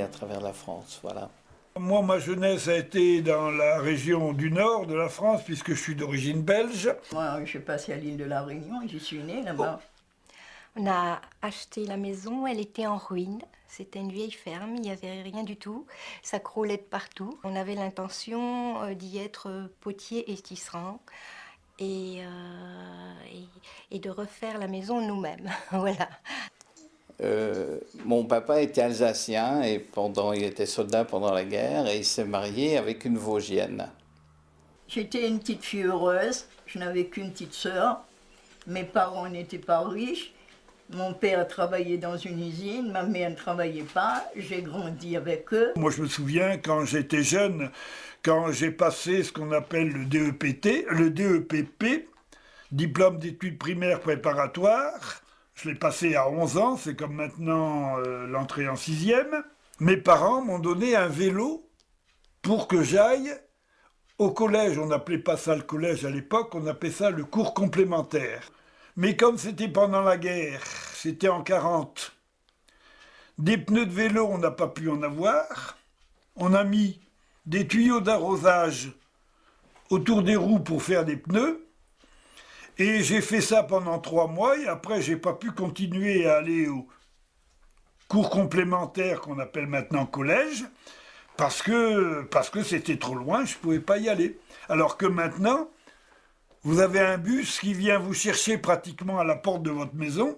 à travers la France, voilà. Moi, ma jeunesse a été dans la région du nord de la France, puisque je suis d'origine belge. Moi, je suis passée à l'île de la Réunion et j'y suis née là-bas. On a acheté la maison, elle était en ruine. C'était une vieille ferme, il n'y avait rien du tout. Ça croulait de partout. On avait l'intention d'y être potier et tisserand et de refaire la maison nous-mêmes. Voilà. Mon papa était alsacien et il était soldat pendant la guerre et il s'est marié avec une Vosgienne. J'étais une petite fille heureuse, je n'avais qu'une petite sœur. Mes parents n'étaient pas riches. Mon père travaillait dans une usine, ma mère ne travaillait pas. J'ai grandi avec eux. Moi, je me souviens, quand j'étais jeune, quand j'ai passé ce qu'on appelle le DEPP, diplôme d'études primaires préparatoires. Je l'ai passé à 11 ans, c'est comme maintenant l'entrée en 6e. Mes parents m'ont donné un vélo pour que j'aille au collège. On n'appelait pas ça le collège à l'époque, on appelait ça le cours complémentaire. Mais comme c'était pendant la guerre, c'était en 40, des pneus de vélo, on n'a pas pu en avoir. On a mis des tuyaux d'arrosage autour des roues pour faire des pneus. Et j'ai fait ça pendant 3 mois et après j'ai pas pu continuer à aller au cours complémentaire qu'on appelle maintenant collège parce que c'était trop loin, je pouvais pas y aller. Alors que maintenant, vous avez un bus qui vient vous chercher pratiquement à la porte de votre maison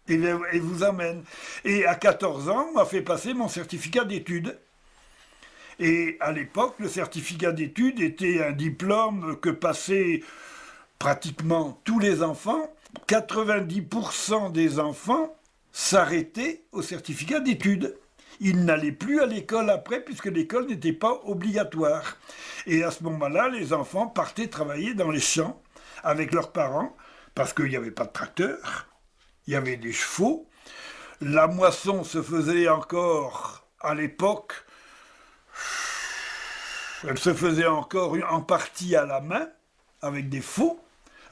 et vous amène. Et à 14 ans, on m'a fait passer mon certificat d'études. Et à l'époque, le certificat d'études était un diplôme que passaient pratiquement tous les enfants. 90% des enfants s'arrêtaient au certificat d'études. Ils n'allaient plus à l'école après, puisque l'école n'était pas obligatoire. Et à ce moment-là, les enfants partaient travailler dans les champs avec leurs parents, parce qu'il n'y avait pas de tracteur, il y avait des chevaux. La moisson se faisait encore à l'époque, elle se faisait encore en partie à la main, avec des faux.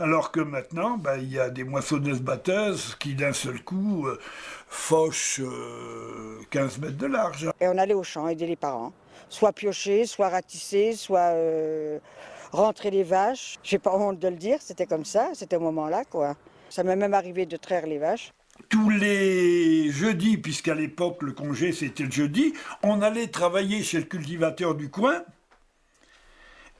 Alors que maintenant, il y a des moissonneuses-batteuses qui d'un seul coup fauchent 15 mètres de large. Et on allait au champ aider les parents, soit piocher, soit ratisser, soit rentrer les vaches. J'ai pas honte de le dire, c'était comme ça, c'était au moment-là, quoi. Ça m'est même arrivé de traire les vaches. Tous les jeudis, puisqu'à l'époque le congé c'était le jeudi, on allait travailler chez le cultivateur du coin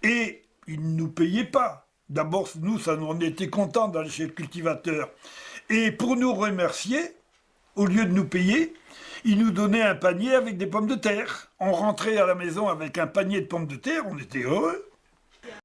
et il ne nous payait pas. D'abord, nous, on était contents d'aller chez le cultivateur. Et pour nous remercier, au lieu de nous payer, il nous donnait un panier avec des pommes de terre. On rentrait à la maison avec un panier de pommes de terre, on était heureux.